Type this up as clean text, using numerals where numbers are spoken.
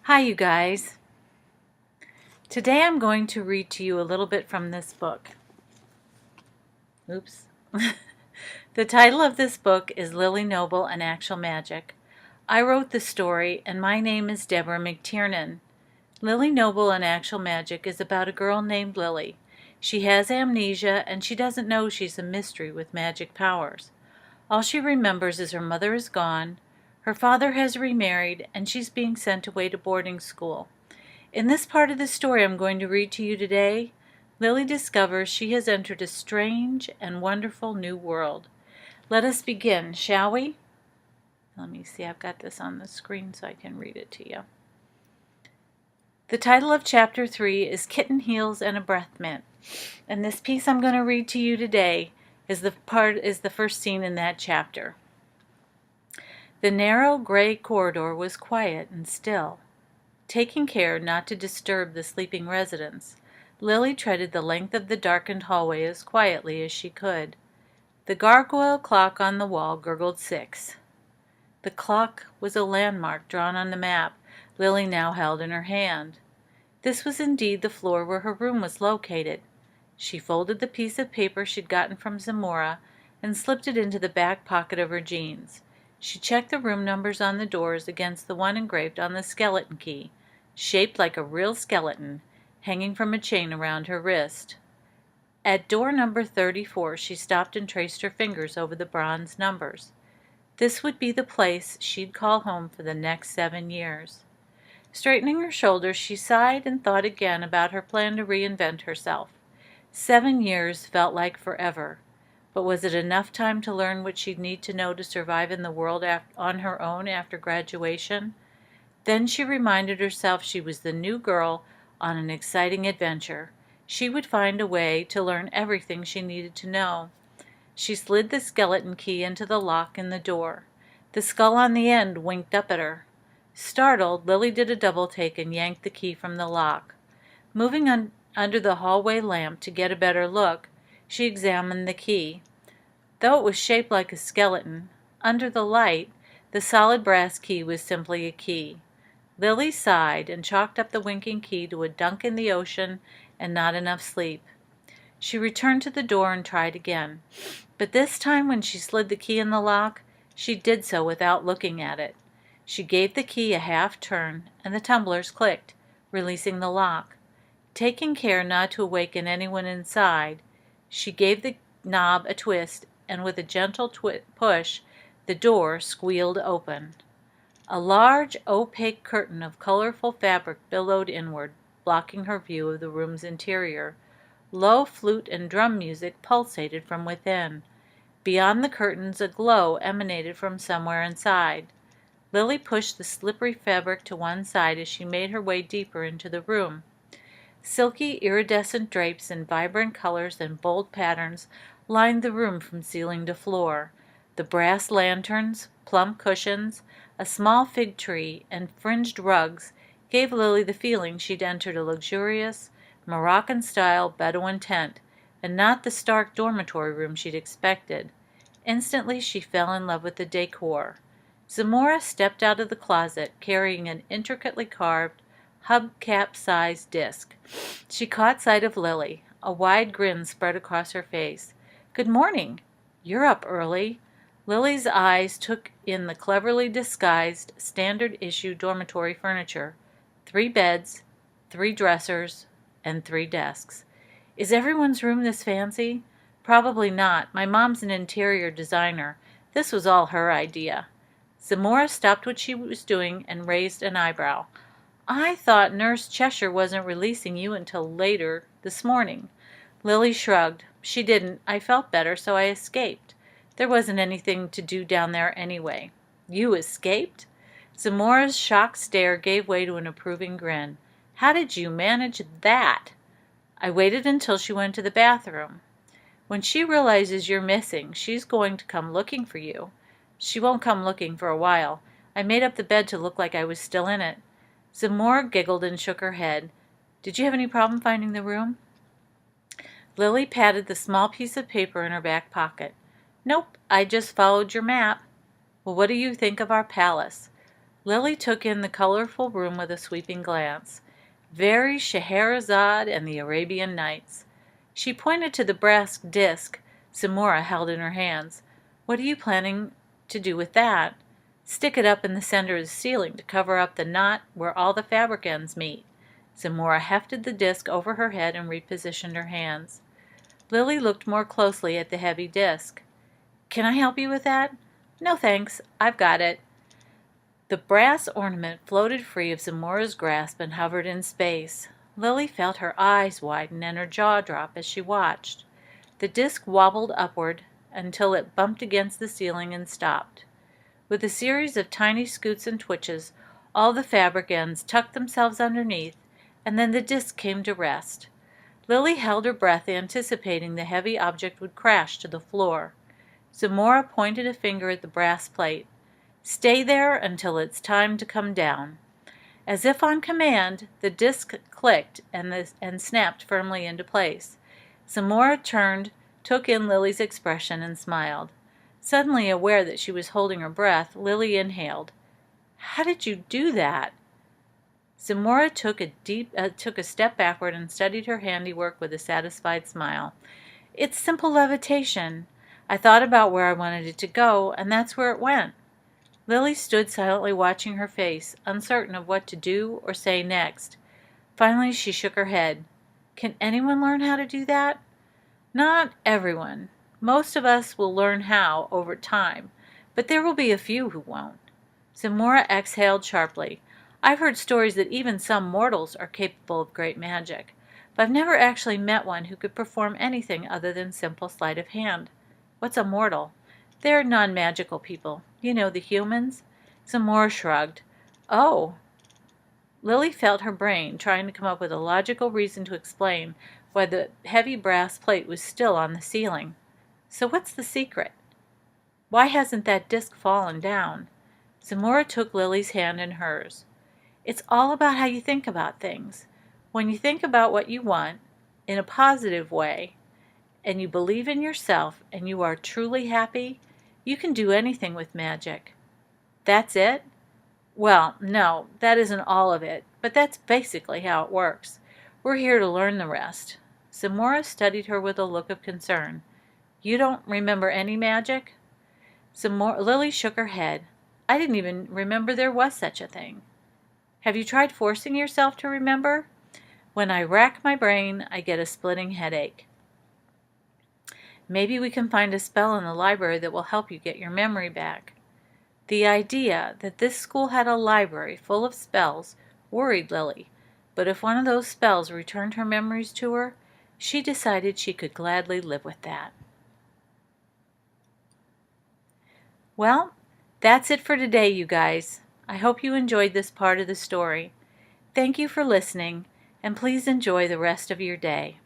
Hi, you guys. Today I'm going to read to you a little bit from this book. Oops. The title of this book is Lilly Noble Actual Magic. I wrote the story, and my name is Deborah McTiernan. Lilly Noble Actual Magic is about a girl named Lilly. She has amnesia, and she doesn't know she's a mystery with magic powers. All she remembers is her mother is gone, her father has remarried, and she's being sent away to boarding school. In this part of the story I'm going to read to you today, Lilly discovers she has entered a strange and wonderful new world. Let us begin, shall we? Let me see, I've got this on the screen so I can read it to you. The title of Chapter 3 is Kitten Heels and a Breath Mint, and this piece I'm going to read to you today is the first scene in that chapter. The narrow gray corridor was quiet and still. Taking care not to disturb the sleeping residents, Lilly treaded the length of the darkened hallway as quietly as she could. The gargoyle clock on the wall gurgled 6. The clock was a landmark drawn on the map Lilly now held in her hand. This was indeed the floor where her room was located. She folded the piece of paper she'd gotten from Zamora and slipped it into the back pocket of her jeans. She checked the room numbers on the doors against the one engraved on the skeleton key, shaped like a real skeleton, hanging from a chain around her wrist. At door number 34, she stopped and traced her fingers over the bronze numbers. This would be the place she'd call home for the next 7 years. Straightening her shoulders, she sighed and thought again about her plan to reinvent herself. 7 years felt like forever. But was it enough time to learn what she'd need to know to survive in the world on her own after graduation? Then she reminded herself she was the new girl on an exciting adventure. She would find a way to learn everything she needed to know. She slid the skeleton key into the lock in the door. The skull on the end winked up at her. Startled, Lilly did a double take and yanked the key from the lock. Moving under the hallway lamp to get a better look, she examined the key. Though it was shaped like a skeleton, under the light, the solid brass key was simply a key. Lilly sighed and chalked up the winking key to a dunk in the ocean and not enough sleep. She returned to the door and tried again. But this time when she slid the key in the lock, she did so without looking at it. She gave the key a half turn, and the tumblers clicked, releasing the lock. Taking care not to awaken anyone inside, she gave the knob a twist, and with a gentle push, the door squealed open. A large, opaque curtain of colorful fabric billowed inward, blocking her view of the room's interior. Low flute and drum music pulsated from within. Beyond the curtains, a glow emanated from somewhere inside. Lilly pushed the slippery fabric to one side as she made her way deeper into the room. Silky, iridescent drapes in vibrant colors and bold patterns lined the room from ceiling to floor. The brass lanterns, plump cushions, a small fig tree, and fringed rugs gave Lilly the feeling she'd entered a luxurious, Moroccan-style Bedouin tent, and not the stark dormitory room she'd expected. Instantly she fell in love with the decor. Zamora stepped out of the closet, carrying an intricately carved, hubcap-sized disc. She caught sight of Lilly. A wide grin spread across her face. "Good morning. You're up early." Lilly's eyes took in the cleverly disguised, standard-issue dormitory furniture. 3 beds, 3 dressers, and 3 desks. "Is everyone's room this fancy?" "Probably not. My mom's an interior designer. This was all her idea." Zamora stopped what she was doing and raised an eyebrow. "I thought Nurse Cheshire wasn't releasing you until later this morning." Lilly shrugged. "She didn't. I felt better, so I escaped. There wasn't anything to do down there anyway." "You escaped?" Zamora's shocked stare gave way to an approving grin. "How did you manage that?" "I waited until she went to the bathroom. When she realizes you're missing, she's going to come looking for you." "She won't come looking for a while. I made up the bed to look like I was still in it." Zamora giggled and shook her head. "Did you have any problem finding the room?" Lilly patted the small piece of paper in her back pocket. "Nope, I just followed your map." "Well, what do you think of our palace?" Lilly took in the colorful room with a sweeping glance. Very Scheherazade and the Arabian Nights. She pointed to the brass disc Zamora held in her hands. "What are you planning to do with that?" "Stick it up in the center of the ceiling to cover up the knot where all the fabric ends meet." Zamora hefted the disc over her head and repositioned her hands. Lilly looked more closely at the heavy disc. "Can I help you with that?" "No, thanks. I've got it." The brass ornament floated free of Zamora's grasp and hovered in space. Lilly felt her eyes widen and her jaw drop as she watched. The disc wobbled upward until it bumped against the ceiling and stopped. With a series of tiny scoots and twitches, all the fabric ends tucked themselves underneath, and then the disc came to rest. Lilly held her breath, anticipating the heavy object would crash to the floor. Zamora pointed a finger at the brass plate. "Stay there until it's time to come down." As if on command, the disc clicked and snapped firmly into place. Zamora turned, took in Lilly's expression, and smiled. Suddenly aware that she was holding her breath, Lilly inhaled. "How did you do that?" Zamora took a step backward and studied her handiwork with a satisfied smile. "It's simple levitation. I thought about where I wanted it to go, and that's where it went." Lilly stood silently watching her face, uncertain of what to do or say next. Finally she shook her head. "Can anyone learn how to do that?" "Not everyone. Most of us will learn how over time, but there will be a few who won't." Zamora exhaled sharply. "I've heard stories that even some mortals are capable of great magic, but I've never actually met one who could perform anything other than simple sleight of hand." "What's a mortal?" "They're non-magical people. You know, the humans." Zamora shrugged. "Oh." Lilly felt her brain trying to come up with a logical reason to explain why the heavy brass plate was still on the ceiling. "So what's the secret? Why hasn't that disc fallen down?" Zamora took Lilly's hand in hers. "It's all about how you think about things. When you think about what you want, in a positive way, and you believe in yourself, and you are truly happy, you can do anything with magic." "That's it?" "Well, no, that isn't all of it, but that's basically how it works. We're here to learn the rest." Zamora studied her with a look of concern. "You don't remember any magic?" Lilly shook her head. "I didn't even remember there was such a thing." "Have you tried forcing yourself to remember?" "When I rack my brain, I get a splitting headache." "Maybe we can find a spell in the library that will help you get your memory back." The idea that this school had a library full of spells worried Lilly, but if one of those spells returned her memories to her, she decided she could gladly live with that. Well, that's it for today, you guys. I hope you enjoyed this part of the story. Thank you for listening, and please enjoy the rest of your day.